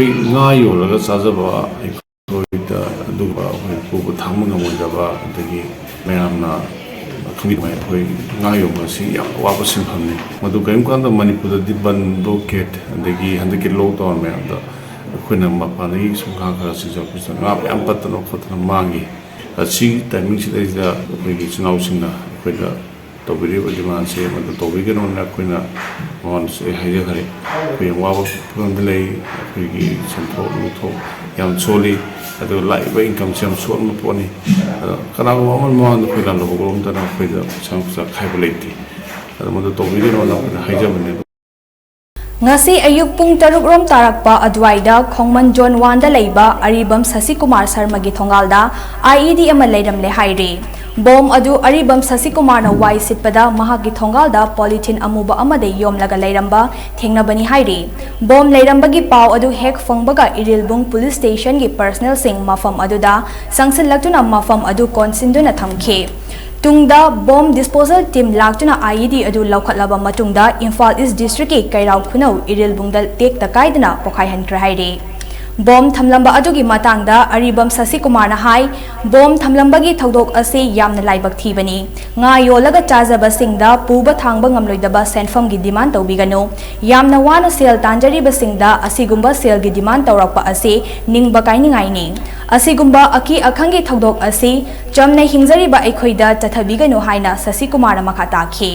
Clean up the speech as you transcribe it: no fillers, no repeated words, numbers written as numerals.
ꯉꯥ ꯌꯣꯜꯂꯒ ꯆꯥꯖꯕ ꯑꯩꯈꯣꯏꯗ ꯑꯗꯨꯒ ꯑꯩꯈꯣꯏ ꯄꯨꯕ ꯊꯥꯡꯕ ꯉꯝꯃꯣꯏꯗꯕ ꯑꯗꯒꯤ ꯃꯌꯥꯝꯅ ꯈꯪꯕꯤꯕ ꯑꯩꯈꯣꯏ ꯉꯥ ꯌꯣꯟꯕ ꯑꯁꯤ ꯌꯥꯝ ꯑꯋꯥꯕ ꯁꯤꯟꯐꯝꯅꯤ ꯃꯗꯨ ꯀꯔꯤꯒꯨꯝꯕ ꯀꯥꯟꯗ ꯃꯅꯤꯄꯨꯔꯗꯗꯤ ꯕꯟ ꯕ꯭ꯂꯣꯀꯦꯠ ꯑꯗꯒꯤ ꯍꯟꯗꯛꯀꯤ ꯂꯣꯛꯗꯥꯎꯟ ꯃꯌꯥꯝꯗ ꯑꯩꯈꯣꯏꯅ ꯃꯄꯥꯟꯗꯒꯤ ꯁꯨꯝ ꯉꯥ ꯈꯔ ꯁꯤꯖꯤꯟꯅꯕꯁꯤꯗ ꯉꯥ ꯃꯌꯥꯝ ꯄꯠꯇꯅ ꯈꯣꯠꯇꯅ ꯃꯥꯡꯉꯤ ꯑꯁꯤꯒꯤ ꯇꯥꯏꯃꯤꯡꯁꯤꯗꯩꯁꯤꯗ ꯑꯩꯈꯣꯏꯒꯤ ꯏꯆꯤꯜ ꯏꯅꯥꯎꯁꯤꯡꯅ ꯑꯩꯈꯣꯏꯗ ꯇꯧꯕꯤꯔꯤꯕ ꯗꯤꯃꯥꯟꯁꯦ ꯃꯗꯨ ꯇꯧꯕꯤꯒꯅꯣꯅ ꯑꯩꯈꯣꯏꯅ ꯃꯉꯣꯟꯗꯁꯨ ꯑꯩ ꯍꯥꯏꯖꯈ꯭ꯔꯦ ꯑꯩꯈꯣꯏ ꯌꯥꯝ ꯋꯥꯕ ꯐꯤꯕꯝꯗ ꯂꯩ ꯑꯩꯈꯣꯏꯒꯤ ꯁꯦꯟꯊꯣꯛ ꯅꯨꯡꯊꯣꯛ ꯌꯥꯝ ꯁꯣꯜꯂꯤ ꯑꯗꯨꯒ ꯂꯥꯛꯏꯕ ꯏꯟꯀꯝꯁꯦ ꯌꯥꯝ ꯁꯣꯟꯕ ꯄꯣꯠꯅꯤ ꯑꯗꯣ ꯀꯅꯥꯒꯨꯝꯕ ꯑꯃ ꯃꯃꯥꯡꯗ ꯑꯩꯈꯣꯏ ꯂꯥꯟꯗꯕꯒꯔꯣꯝꯗꯅ ꯑꯩꯈꯣꯏꯗ ꯄꯩꯁꯥ ꯅꯨꯡꯁꯥ ꯈꯥꯏꯕ ꯂꯩꯇꯦ ꯑꯗꯣ ꯃꯗꯨ ꯇꯧꯕꯤꯒꯅꯣꯅ ꯑꯩꯈꯣꯏꯅ ꯍꯥꯏꯖꯕꯅꯦ ngasi ayuk pung taruk rom tarakpa adwaida khongman John 1 da leiba Aribam Sasikumar Sharma gi thongalda IED ama leiram le hairi bom adu Aribam Sasikumar na wai sitpada mahagi thongalda polythene amuba amade yomlaga leiramba thengnabani hairi bom leiramba gi pau adu hek phangbaga Irilbung police station gi personnel sing mafam aduda sangsin laktuna mafam adu konsinduna thamkhe Tungda bomb disposal team laktuna IED adu laukhatlaba matungda Imphal East District ki Kairau Khunau Irilbungdal tek takaidna pokhai hankra hairi bom thamlamba adugi matangda Aribam Sasikumar na hai bom thamlamba gi thodok ase yamna laibak thibani nga yolaga chajaba singda puba thangba ngamloidaba senfam gi demand tawbiganu yamna wana sel tanjariba singda asigumba sel gi demand tawrakpa ase ningba kainingai ni asigumba aki akhangi thodok ase chamna hingzariba aikhoida tathabiganu haina Sasikumar makha takhi